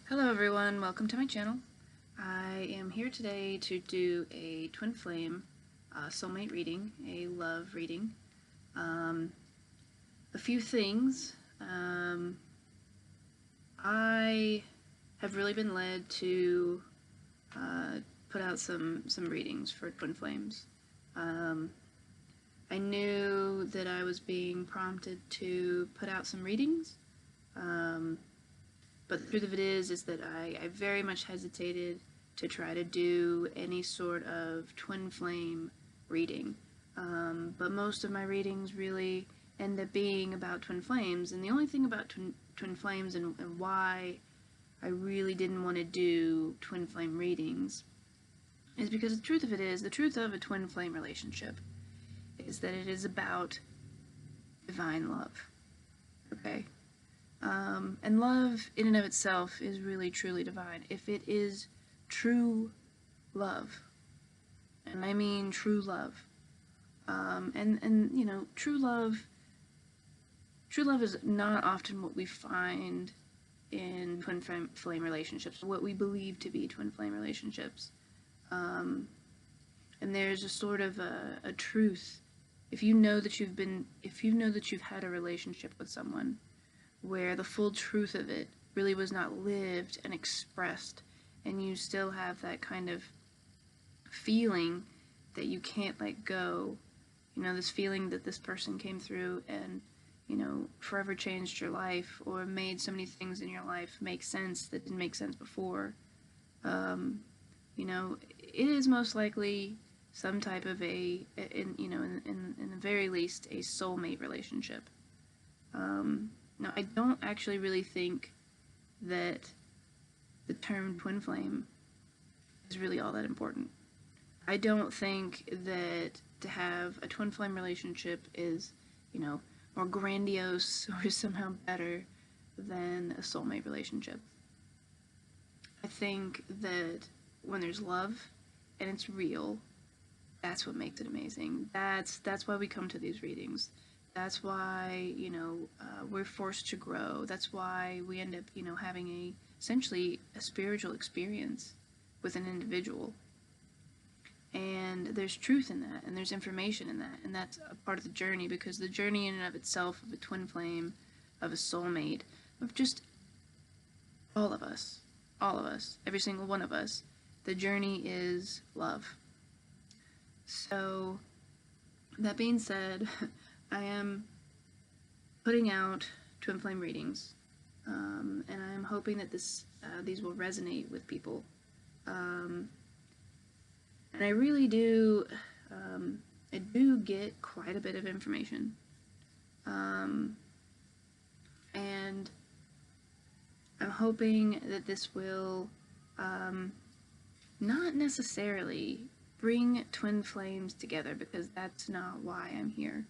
Hello everyone, welcome to my channel. I am here today to do a twin flame soulmate reading, a love reading. A few things. I have really been led to put out some readings for twin flames. I knew that I was being prompted to put out some readings. But the truth of it is that I very much hesitated to try to do any sort of twin flame reading. But most of my readings really end up being about twin flames, and the only thing about twin flames and why I really didn't want to do twin flame readings is because the truth of it is, the truth of a twin flame relationship is that it is about divine love. Okay? And love in and of itself is really truly divine. If it is true love, and I mean true love, and you know, true love is not often what we find in twin flame relationships, what we believe to be twin flame relationships. And there's a sort of a truth. If you know that you've had a relationship with someone where the full truth of it really was not lived and expressed, and you still have that kind of feeling that you can't let go, you know, this feeling that this person came through and, you know, forever changed your life or made so many things in your life make sense that didn't make sense before, you know, it is most likely some type of in the very least, a soulmate relationship. Now, I don't actually really think that the term twin flame is really all that important. I don't think that to have a twin flame relationship is, you know, more grandiose or somehow better than a soulmate relationship. I think that when there's love and it's real, that's what makes it amazing. That's why we come to these readings. That's why, you know, we're forced to grow. That's why we end up, you know, having essentially a spiritual experience with an individual. And there's truth in that, and there's information in that, and that's a part of the journey, because the journey in and of itself of a twin flame, of a soulmate, of just all of us, every single one of us, the journey is love. So, that being said, I am putting out twin flame readings, and I'm hoping that these will resonate with people. And I really do, I do get quite a bit of information, and I'm hoping that this will not necessarily bring twin flames together, because that's not why I'm here.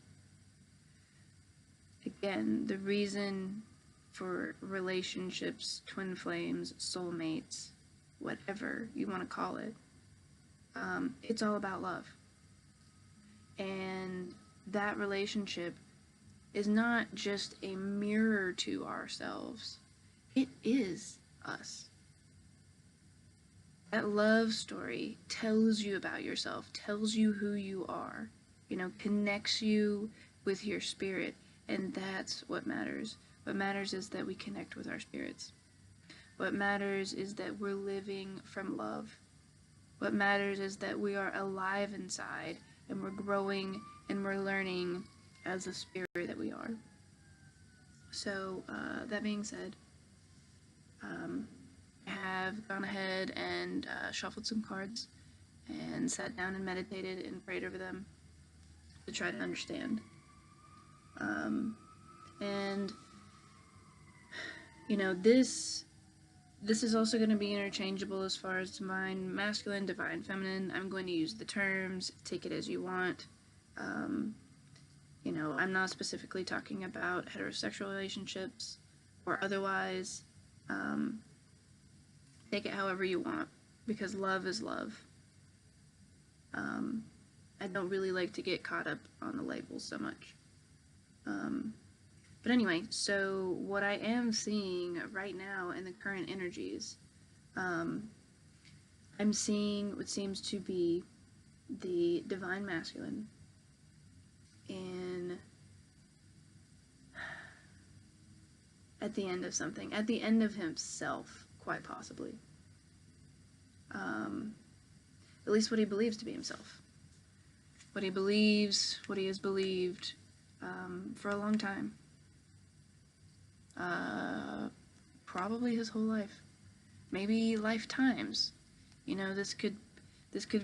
Again, the reason for relationships, twin flames, soulmates, whatever you want to call it, it's all about love. And that relationship is not just a mirror to ourselves, it is us. That love story tells you about yourself, tells you who you are, you know, connects you with your spirit, and that's what matters. What matters is that we connect with our spirits. What matters is that we're living from love. What matters is that we are alive inside, and we're growing and we're learning as the spirit that we are. So, that being said, I have gone ahead and shuffled some cards and sat down and meditated and prayed over them to try to understand. And, you know, this is also going to be interchangeable as far as divine masculine, divine feminine. I'm going to use the terms, take it as you want. You know, I'm not specifically talking about heterosexual relationships or otherwise. Take it however you want, because love is love. I don't really like to get caught up on the labels so much. But anyway, so what I am seeing right now in the current energies, I'm seeing what seems to be the divine masculine in at the end of something, at the end of himself, quite possibly. At least what he believes to be himself. What he believes, what he has believed for a long time. Probably his whole life. Maybe lifetimes. You know, this could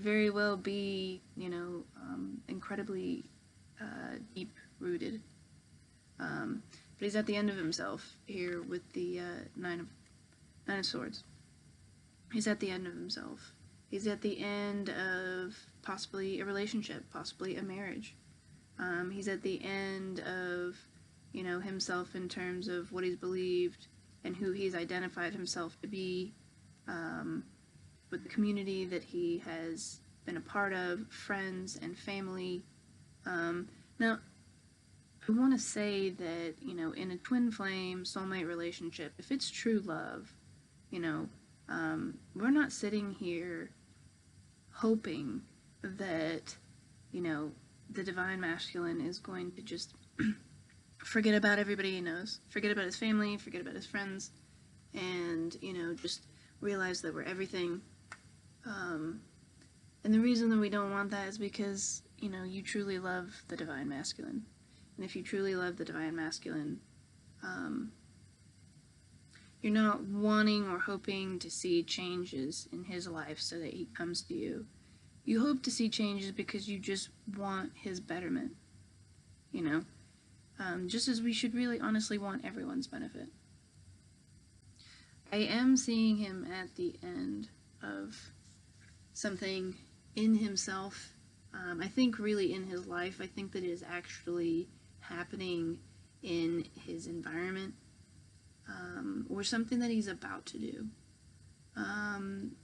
very well be, you know, incredibly deep-rooted. But he's at the end of himself here with the Nine of Swords. He's at the end of himself. He's at the end of possibly a relationship, possibly a marriage. He's at the end of, you know, himself in terms of what he's believed and who he's identified himself to be, with the community that he has been a part of, friends and family. Now, I want to say that, you know, in a twin flame soulmate relationship, if it's true love, you know, we're not sitting here hoping that, you know, the divine masculine is going to just forget about everybody he knows, forget about his family, forget about his friends, and, you know, just realize that we're everything. And the reason that we don't want that is because, you know, you truly love the divine masculine. And if you truly love the divine masculine, you're not wanting or hoping to see changes in his life so that he comes to you. You hope to see changes because you just want his betterment, you know, just as we should really honestly want everyone's benefit. I am seeing him at the end of something in himself. I think really in his life. I think that it is actually happening in his environment, or something that he's about to do.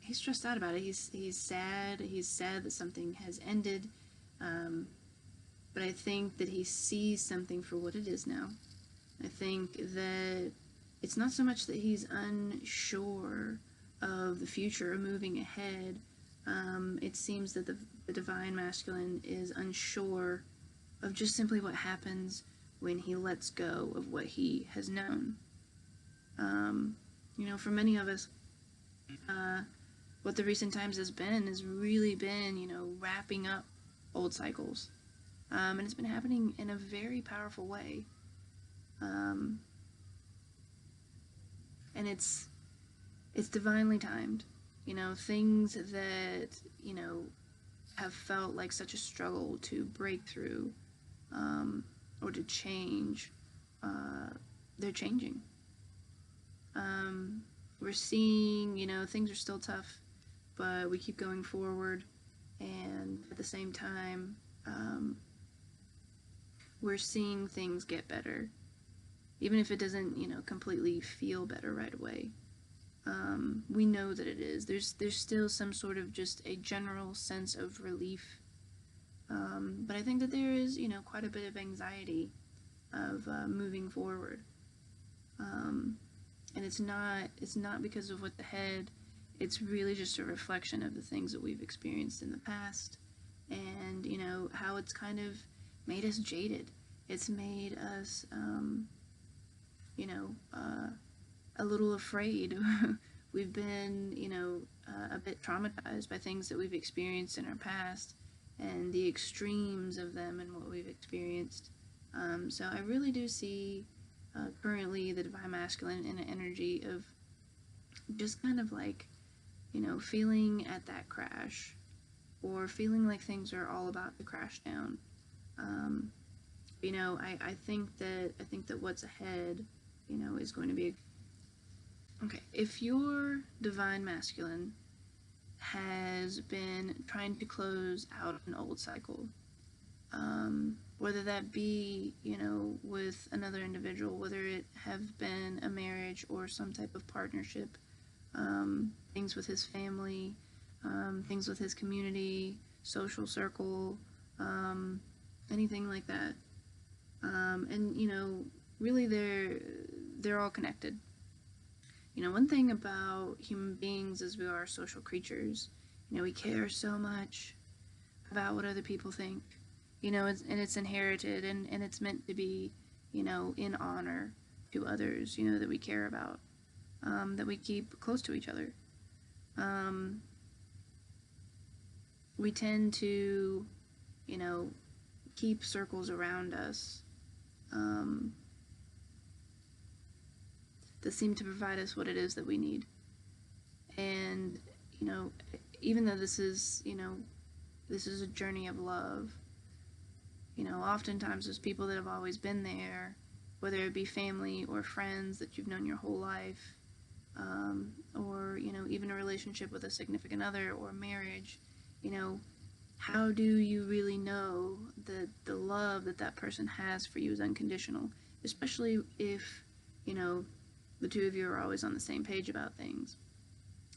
He's stressed out about it. He's sad. He's sad that something has ended. But I think that he sees something for what it is now. I think that it's not so much that he's unsure of the future or moving ahead. It seems that the divine masculine is unsure of just simply what happens when he lets go of what he has known. You know, for many of us, what the recent times has really been, you know, wrapping up old cycles. And it's been happening in a very powerful way. And it's divinely timed. You know, things that, you know, have felt like such a struggle to break through, or to change, they're changing. We're seeing, you know, things are still tough, but we keep going forward, and at the same time, we're seeing things get better, even if it doesn't, you know, completely feel better right away. We know that it is. There's still some sort of just a general sense of relief, but I think that there is, you know, quite a bit of anxiety of moving forward. And it's not because of what the head, it's really just a reflection of the things that we've experienced in the past, and, you know, how it's kind of made us jaded. It's made us, you know, a little afraid. We've been, you know, a bit traumatized by things that we've experienced in our past, and the extremes of them and what we've experienced. So I really do see currently the divine masculine in an energy of just kind of like, you know, feeling at that crash, or feeling like things are all about to crash down. You know, I think that what's ahead, you know, is going to be okay. If your divine masculine has been trying to close out an old cycle, whether that be, you know, with another individual, whether it have been a marriage or some type of partnership, things with his family, things with his community, social circle, anything like that. And, you know, really they're all connected. You know, one thing about human beings is we are social creatures. You know, we care so much about what other people think. You know, it's inherited, and it's meant to be, you know, in honor to others, you know, that we care about, that we keep close to each other. We tend to, you know, keep circles around us that seem to provide us what it is that we need. And, you know, even though this is, you know, this is a journey of love, you know, oftentimes there's people that have always been there, whether it be family or friends that you've known your whole life, or, you know, even a relationship with a significant other or marriage. You know, how do you really know that the love that that person has for you is unconditional, especially if, you know, the two of you are always on the same page about things,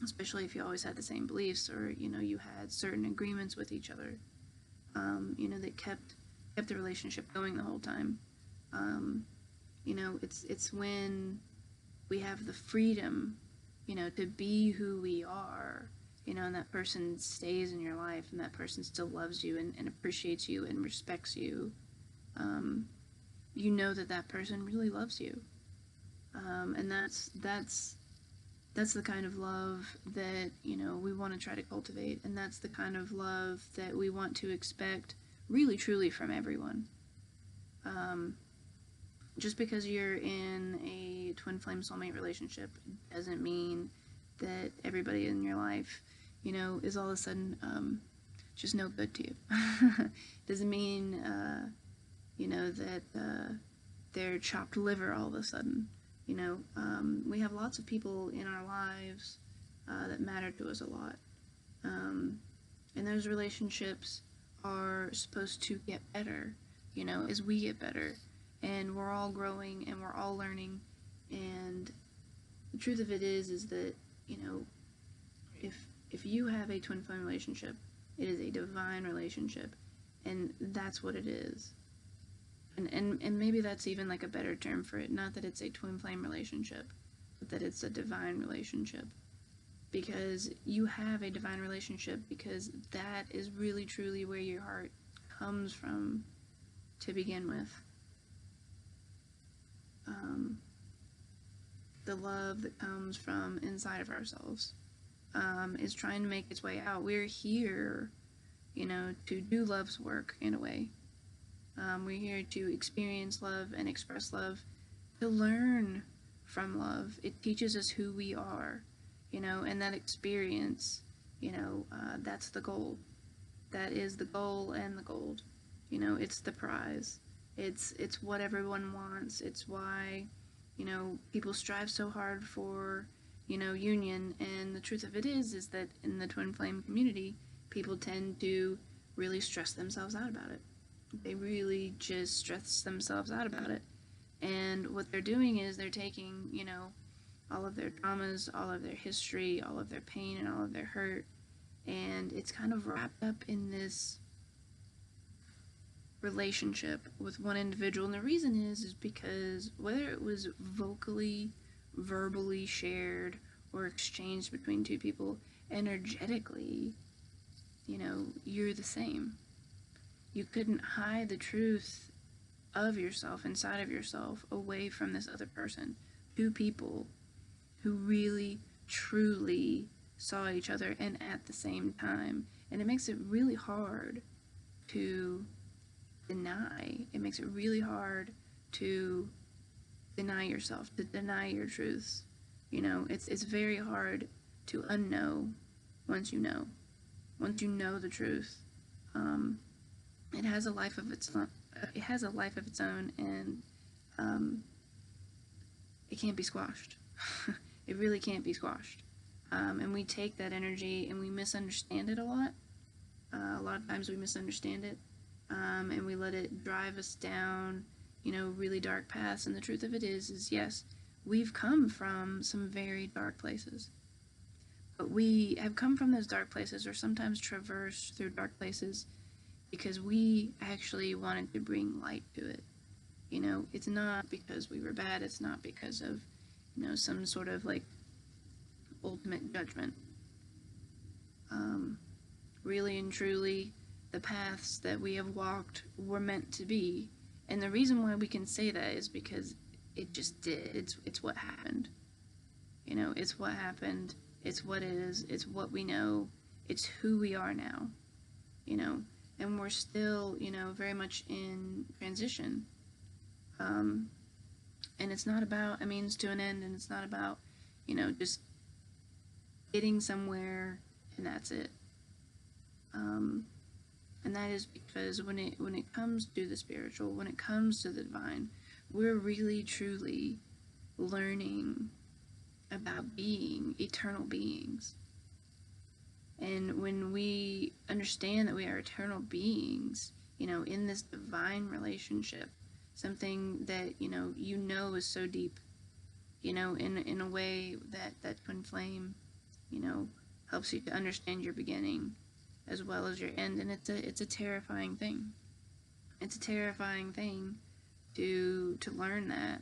especially if you always had the same beliefs, or, you know, you had certain agreements with each other, you know, that kept the relationship going the whole time. You know, it's when we have the freedom, you know, to be who we are, you know, and that person stays in your life, and that person still loves you and appreciates you and respects you. You know that that person really loves you. And that's the kind of love that, you know, we want to try to cultivate, and that's the kind of love that we want to expect really truly from everyone. Just because you're in a twin flame soulmate relationship doesn't mean that everybody in your life, you know, is all of a sudden just no good to you. Doesn't mean, you know, that they're chopped liver all of a sudden. You know, we have lots of people in our lives that matter to us a lot. And those relationships are supposed to get better, you know, as we get better. And we're all growing and we're all learning. And the truth of it is that, you know, if you have a twin flame relationship, it is a divine relationship. And that's what it is. And maybe that's even like a better term for it. Not that it's a twin flame relationship, but that it's a divine relationship. Because you have a divine relationship, because that is really truly where your heart comes from to begin with. The love that comes from inside of ourselves is trying to make its way out. We're here, you know, to do love's work in a way. We're here to experience love and express love, to learn from love. It teaches us who we are, you know, and that experience, you know, that's the goal. That is the goal and the gold. You know, it's the prize. It's what everyone wants. It's why, you know, people strive so hard for, you know, union. And the truth of it is that in the twin flame community, people tend to really stress themselves out about it. They really just stress themselves out about it. And what they're doing is they're taking, you know, all of their traumas, all of their history, all of their pain, and all of their hurt, and it's kind of wrapped up in this relationship with one individual. And the reason is because whether it was verbally shared, or exchanged between two people, energetically, you know, you're the same. You couldn't hide the truth of yourself inside of yourself away from this other person. Two people who really, truly saw each other, and at the same time. And it makes it really hard to deny. It makes it really hard to deny yourself, to deny your truths. You know, it's very hard to unknow once you know. Once you know the truth, it has a life of its own. It has a life of its own, and it can't be squashed. It really can't be squashed. And we take that energy and we misunderstand it a lot. A lot of times we misunderstand it, and we let it drive us down, you know, really dark paths. And the truth of it is yes, we've come from some very dark places. But we have come from those dark places, or sometimes traversed through dark places, because we actually wanted to bring light to it. You know, it's not because we were bad. It's not because of, you know, some sort of like ultimate judgment. Really and truly, the paths that we have walked were meant to be. And the reason why we can say that is because it just did. It's what happened. You know, it's what happened. It's what is. It's what we know. It's who we are now. You know, and we're still, you know, very much in transition. And it's not about a means to an end, and it's not about, you know, just getting somewhere and that's it. And that is because when it comes to the spiritual, when it comes to the divine, we're really truly learning about being eternal beings. And when we understand that we are eternal beings, you know, in this divine relationship, something that, you know is so deep, you know, in a way that twin flame, you know, helps you to understand your beginning as well as your end. And it's a terrifying thing. It's a terrifying thing to learn that,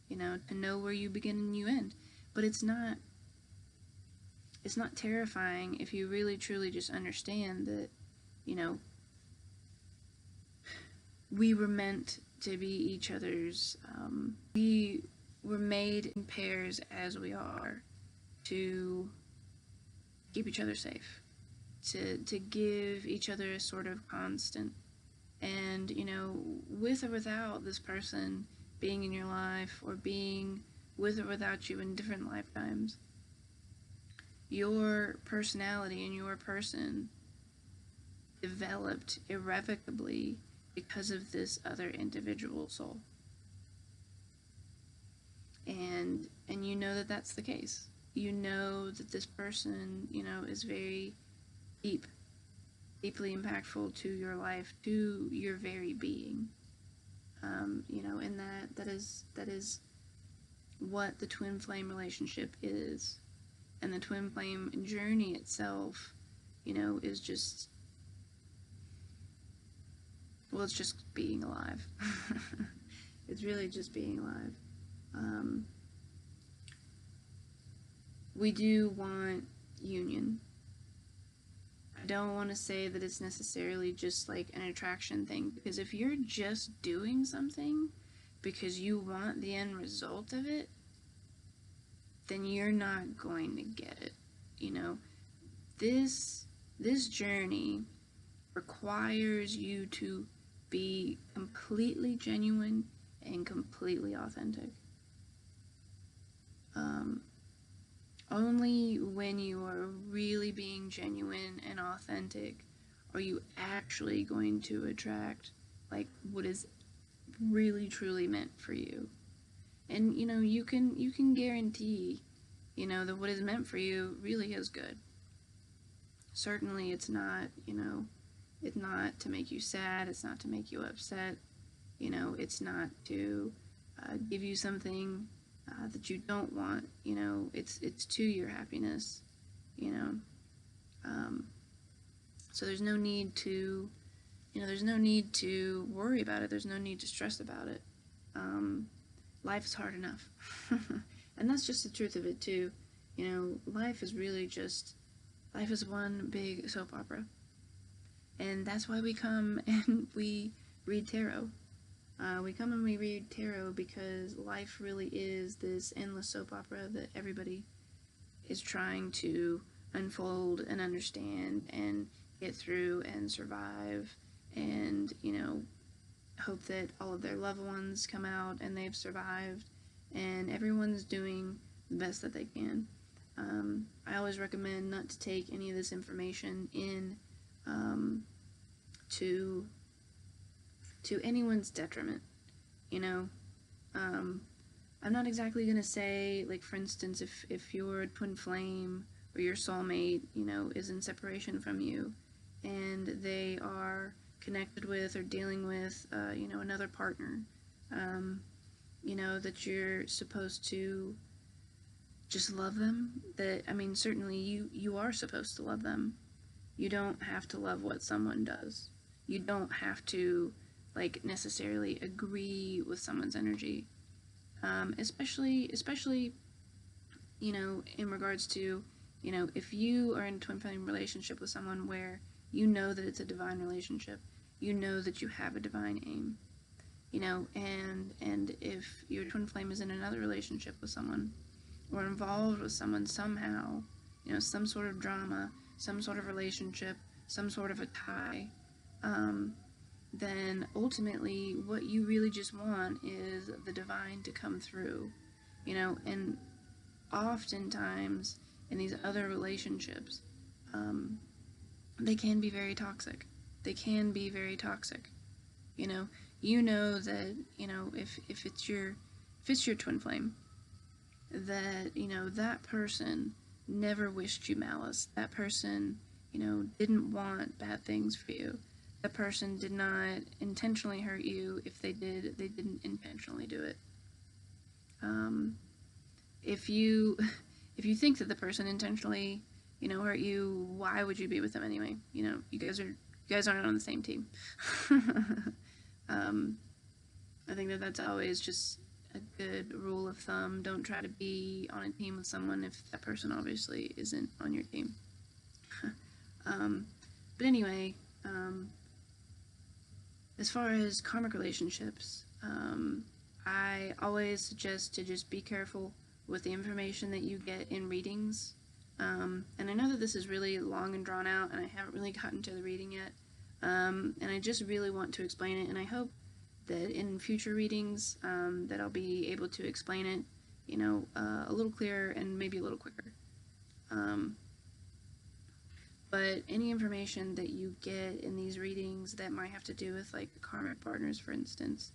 you know, to know where you begin and you end. But it's not terrifying if you really truly just understand that, you know, we were meant to be each other's, we were made in pairs as we are to keep each other safe, to give each other a sort of constant. And, you know, with or without this person being in your life, or being with or without you in different lifetimes, your personality and your person developed irrevocably because of this other individual soul. And you know that that's the case. You know that this person, you know, is very deeply impactful to your life, to your very being. You know, and that is what the twin flame relationship is. And the twin flame journey itself, you know, is just, well, it's just being alive. It's really just being alive. We do want union. I don't want to say that it's necessarily just like an attraction thing, because if you're just doing something because you want the end result of it, then you're not going to get it. You know, this journey requires you to be completely genuine and completely authentic. Only when you are really being genuine and authentic are you actually going to attract like what is really truly meant for you. And you know, you can guarantee, you know, that what is meant for you really is good. Certainly it's not, you know, it's not to make you sad, it's not to make you upset, you know, it's not to give you something that you don't want, you know, it's to your happiness, you know. So there's no need to, you know, there's no need to worry about it, there's no need to stress about it. Life is hard enough. And that's just the truth of it too. You know, life is one big soap opera. And that's why we come and we read tarot. We come and we read tarot because life really is this endless soap opera that everybody is trying to unfold and understand and get through and survive, and, you know, hope that all of their loved ones come out and they've survived, and everyone's doing the best that they can. I always recommend not to take any of this information in to anyone's detriment, you know. I'm not exactly going to say, like, for instance, if your twin flame or your soulmate, you know, is in separation from you and they are connected with or dealing with, you know, another partner, you know, that you're supposed to just love them. That, I mean, certainly you are supposed to love them. You don't have to love what someone does. You don't have to like necessarily agree with someone's energy, especially in regards to if you are in a twin flame relationship with someone where you know that it's a divine relationship, you know that you have a divine aim, and if your twin flame is in another relationship with someone or involved with someone somehow, some sort of drama, some sort of relationship, some sort of a tie, then ultimately what you really just want is the divine to come through, and oftentimes in these other relationships, they can be very toxic. They can be very toxic. That if it's your twin flame, that that person never wished you malice. That person didn't want bad things for you. That person did not intentionally hurt you. If they did, they didn't intentionally do it. If you think that the person intentionally hurt you, why would you be with them anyway? You guys aren't on the same team. I think that's always just a good rule of thumb. Don't try to be on a team with someone if that person obviously isn't on your team. But anyway, as far as karmic relationships, I always suggest to just be careful with the information that you get in readings. And I know that this is really long and drawn out, and I haven't really gotten to the reading yet. And I just really want to explain it, and I hope that in future readings that I'll be able to explain it, a little clearer and maybe a little quicker. But any information that you get in these readings that might have to do with like karmic partners, for instance,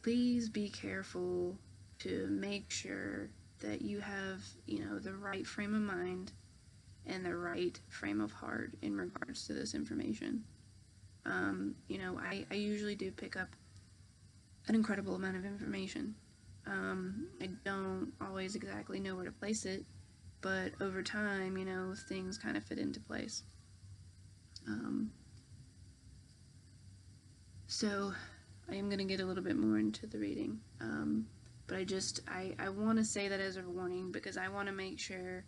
please be careful to make sure that you have, the right frame of mind and the right frame of heart in regards to this information. I usually do pick up an incredible amount of information. I don't always exactly know where to place it, but over time, things kind of fit into place. So I am going to get a little bit more into the reading. But I want to say that as a warning, because I want to make sure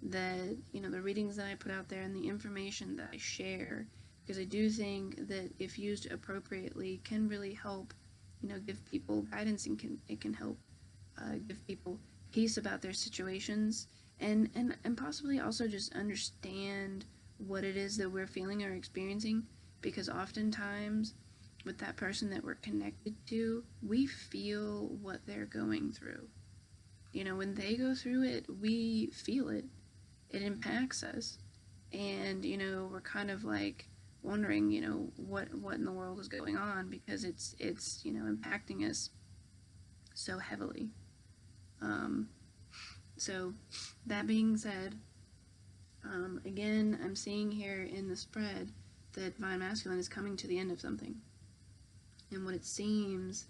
that, the readings that I put out there and the information that I share, because I do think that if used appropriately can really help, give people guidance, and it can help give people peace about their situations, and possibly also just understand what it is that we're feeling or experiencing, because oftentimes with that person that we're connected to, we feel what they're going through. When they go through it, we feel it. It impacts us. And, we're kind of like wondering, what in the world is going on, because it's impacting us so heavily. So that being said, again, I'm seeing here in the spread that Divine Masculine is coming to the end of something. And what it seems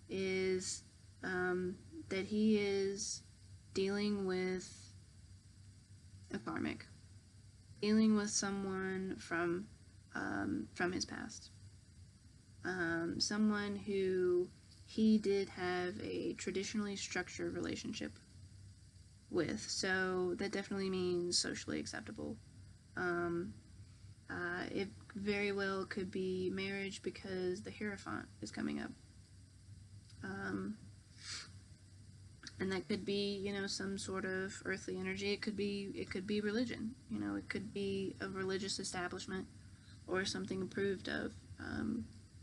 is that he is dealing with a karmic, dealing with someone from his past, someone who he did have a traditionally structured relationship with. So that definitely means socially acceptable. It very well could be marriage, because the Hierophant is coming up. And that could be, some sort of earthly energy. It could be religion. It could be a religious establishment or something approved of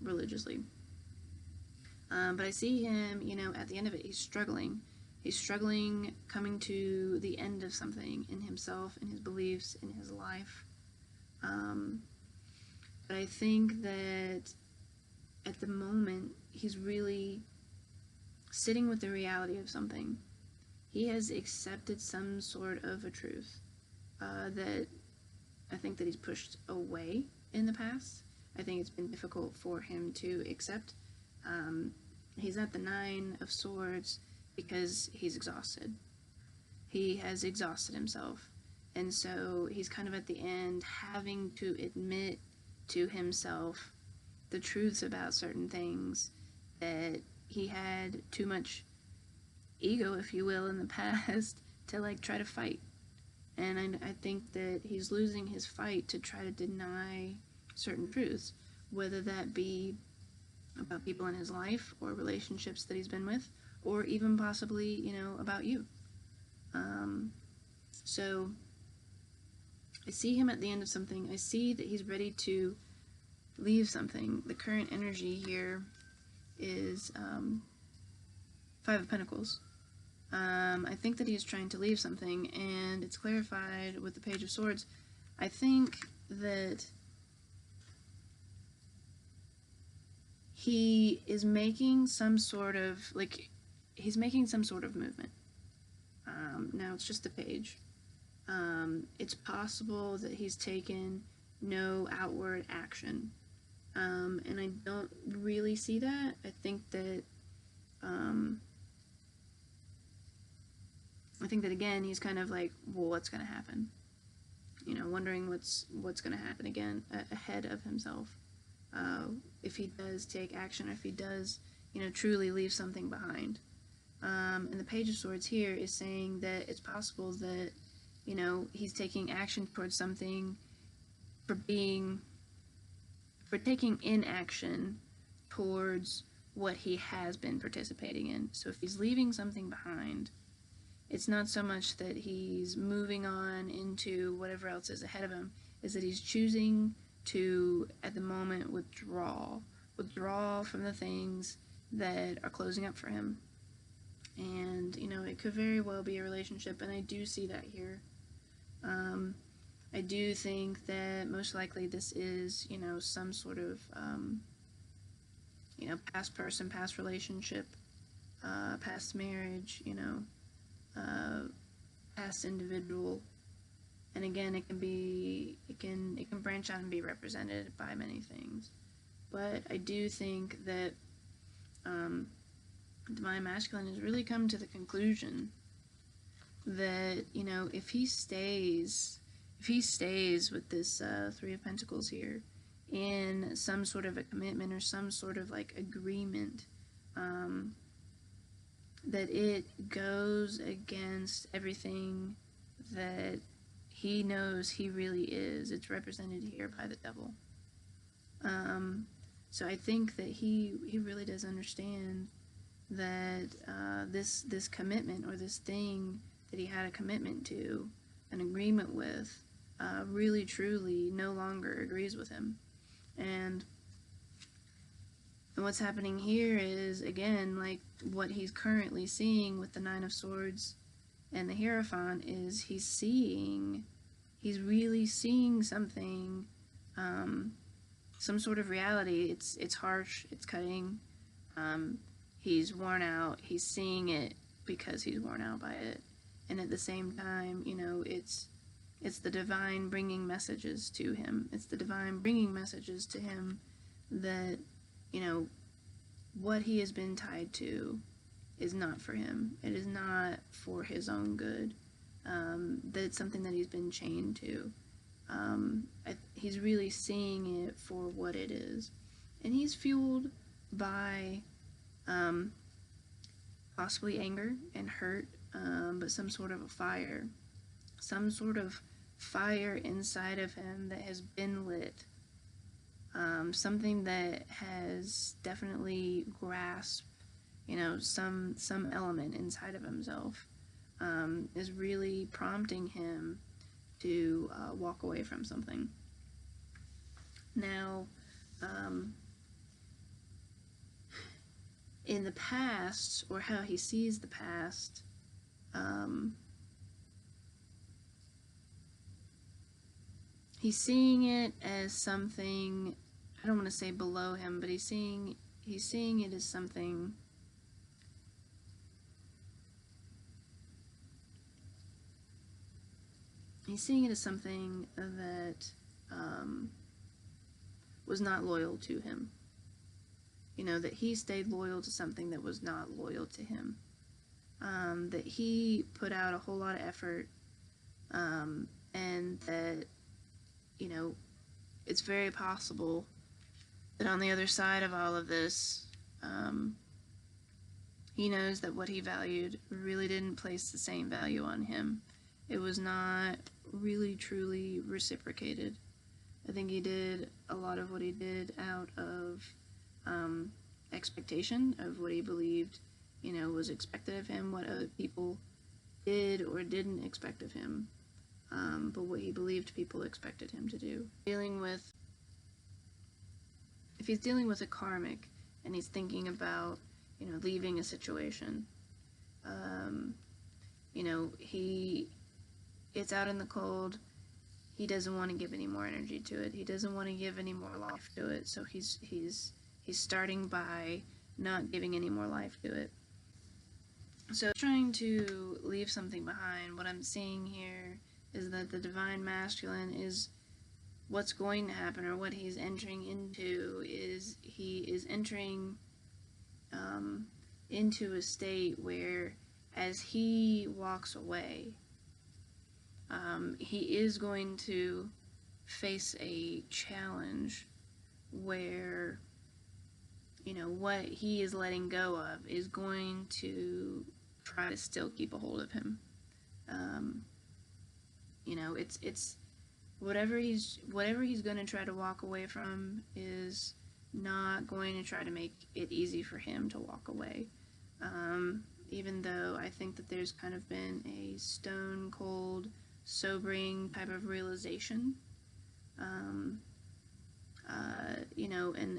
religiously. But I see him, at the end of it, he's struggling. He's struggling coming to the end of something in himself, in his beliefs, in his life. But I think that at the moment, he's really sitting with the reality of something. He has accepted some sort of a truth that I think that he's pushed away in the past. I think it's been difficult for him to accept. He's at the 9 of Swords because he's exhausted. He has exhausted himself. And so he's kind of at the end having to admit to himself the truths about certain things, that he had too much ego, if you will, in the past to like try to fight. And I think that he's losing his fight to try to deny certain truths, whether that be about people in his life or relationships that he's been with, or even possibly, you know, about you. So I see him at the end of something. I see that he's ready to leave something. The current energy here is Five of Pentacles. I think that he's trying to leave something, and it's clarified with the Page of Swords. I think that he is making some sort of, like, he's making some sort of movement. Now it's just the page. It's possible that he's taken no outward action. And I don't really see that. I think that again, he's kind of like, well, what's going to happen? You know, wondering what's going to happen again ahead of himself. If he does take action, or if he does, you know, truly leave something behind. And the Page of Swords here is saying that it's possible that, you know, he's taking action towards something for taking inaction towards what he has been participating in. So if he's leaving something behind, it's not so much that he's moving on into whatever else is ahead of him, is that he's choosing to, at the moment, withdraw from the things that are closing up for him. And, you know, it could very well be a relationship, and I do see that here. I do think that most likely this is, you know, some sort of, you know, past person, past relationship, past marriage, you know, past individual. And again, it can branch out and be represented by many things. But I do think that Divine Masculine has really come to the conclusion that, you know, if he stays with this Three of Pentacles here in some sort of a commitment or some sort of like agreement, that it goes against everything that he knows he really is. It's represented here by the Devil. So I think that he really does understand that this commitment, or this thing that he had a commitment to, an agreement with, really truly no longer agrees with him. And what's happening here is, again, like what he's currently seeing with the Nine of Swords and the Hierophant, is he's really seeing something, some sort of reality. It's harsh, it's cutting, he's worn out, he's seeing it because he's worn out by it. And at the same time, you know, it's the divine bringing messages to him. It's the divine bringing messages to him that, you know, what he has been tied to is not for him. It is not for his own good. That it's something that he's been chained to. He's really seeing it for what it is. And he's fueled by possibly anger and hurt, but some sort of a fire. Some sort of fire inside of him that has been lit. Something that has definitely grasped, you know, some element inside of himself, is really prompting him to walk away from something. Now, in the past, or how he sees the past, he's seeing it as something, I don't want to say below him, but he's seeing it as something that was not loyal to him. You know, that he stayed loyal to something that was not loyal to him. That he put out a whole lot of effort, and that, you know, it's very possible But on the other side of all of this, he knows that what he valued really didn't place the same value on him. It was not really truly reciprocated. I think he did a lot of what he did out of expectation of what he believed, was expected of him, what other people did or didn't expect of him, but what he believed people expected him to do. If he's dealing with a karmic and he's thinking about, leaving a situation, it's out in the cold. He doesn't want to give any more energy to it. He doesn't want to give any more life to it. So he's starting by not giving any more life to it. So trying to leave something behind, what I'm seeing here is that the divine masculine is what's going to happen, or what he's entering into is he is entering into a state where as he walks away, he is going to face a challenge where, what he is letting go of is going to try to still keep a hold of him. It's whatever he's going to try to walk away from is not going to try to make it easy for him to walk away. Even though I think that there's kind of been a stone cold, sobering type of realization,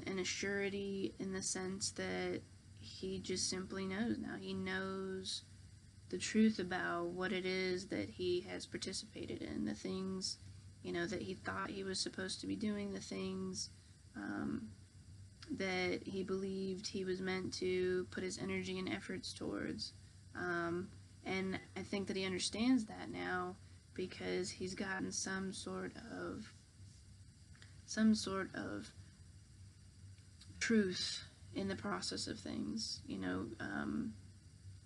and a surety in the sense that he just simply knows now. He knows the truth about what it is that he has participated in, the things, that he thought he was supposed to be doing, the things that he believed he was meant to put his energy and efforts towards. And I think that he understands that now because he's gotten some sort of truth in the process of things.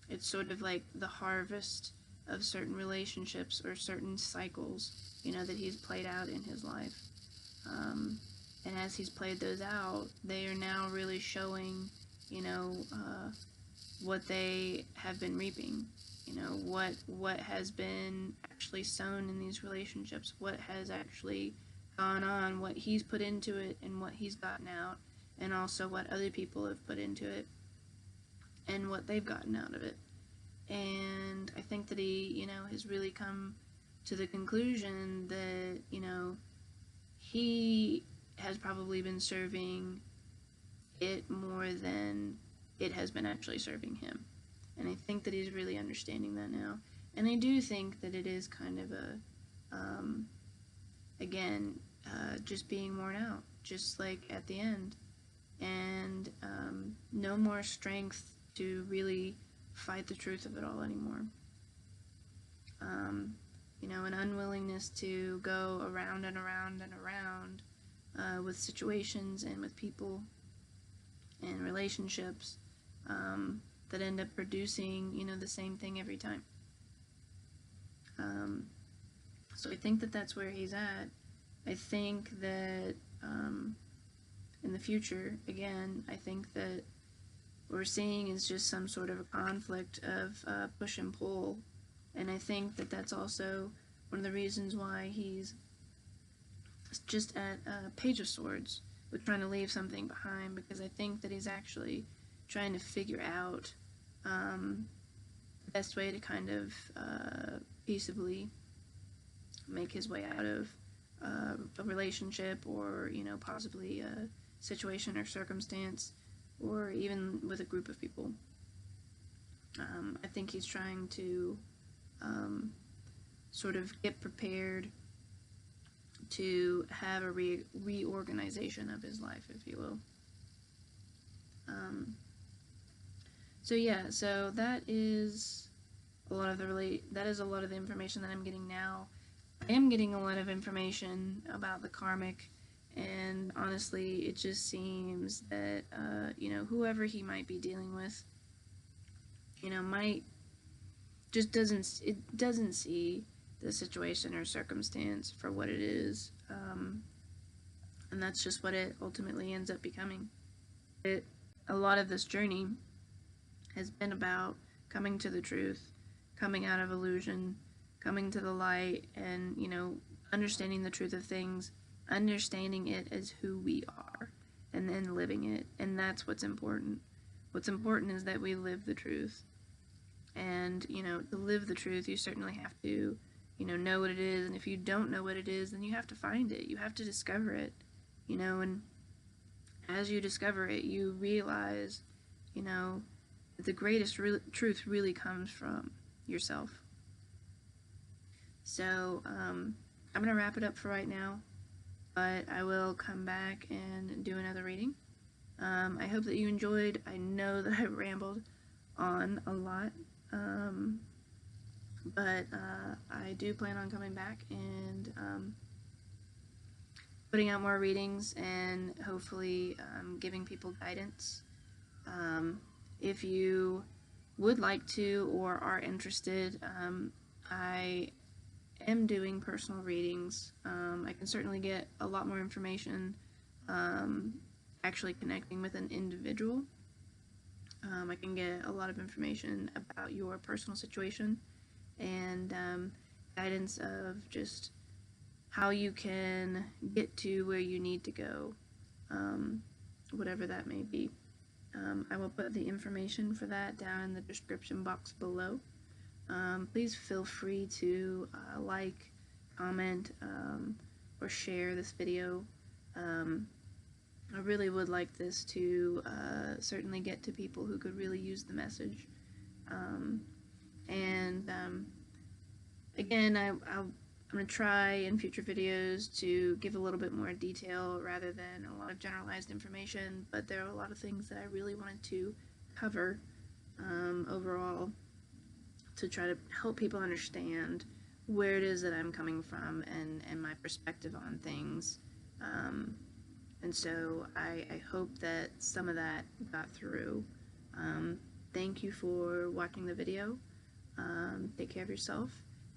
It's sort of like the harvest of certain relationships or certain cycles, that he's played out in his life. And as he's played those out, they are now really showing, what they have been reaping. What has been actually sown in these relationships, what has actually gone on, what he's put into it and what he's gotten out, and also what other people have put into it and what they've gotten out of it. And I think that he, has really come to the conclusion that, he has probably been serving it more than it has been actually serving him. And I think that he's really understanding that now. And I do think that it is kind of a, just being worn out, just like at the end. And no more strength to really fight the truth of it all anymore. An unwillingness to go around and around and around with situations and with people and relationships that end up producing, the same thing every time. So I think that that's where he's at. I think that in the future, again, I think that what we're seeing is just some sort of a conflict of push and pull. And I think that that's also one of the reasons why he's just at Page of Swords with trying to leave something behind, because I think that he's actually trying to figure out the best way to kind of peaceably make his way out of a relationship, or possibly a situation or circumstance, or even with a group of people. I think he's trying to sort of get prepared to have a reorganization of his life, if you will. So that is a lot of the information that I'm getting now. I am getting a lot of information about the karmic, and honestly, it just seems that whoever he might be dealing with, doesn't see the situation or circumstance for what it is. And that's just what it ultimately ends up becoming. A lot of this journey has been about coming to the truth, coming out of illusion, coming to the light, and, understanding the truth of things, understanding it as who we are, and then living it. And that's what's important. What's important is that we live the truth. And, to live the truth, you certainly have to, know what it is. And if you don't know what it is, then you have to find it. You have to discover it, and as you discover it, you realize, that the greatest truth really comes from yourself. So, I'm going to wrap it up for right now, but I will come back and do another reading. I hope that you enjoyed. I know that I rambled on a lot, but I do plan on coming back and putting out more readings and hopefully giving people guidance. If you would like to or are interested, I am doing personal readings. I can certainly get a lot more information actually connecting with an individual. I can get a lot of information about your personal situation and guidance of just how you can get to where you need to go, whatever that may be. I will put the information for that down in the description box below. Please feel free to like, comment, or share this video. I really would like this to certainly get to people who could really use the message. Again, I'm going to try in future videos to give a little bit more detail rather than a lot of generalized information, but there are a lot of things that I really wanted to cover overall to try to help people understand where it is that I'm coming from and my perspective on things. And so I hope that some of that got through. Thank you for watching the video. Take care of yourself,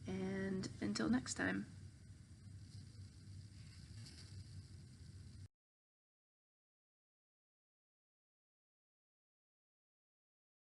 and until next time.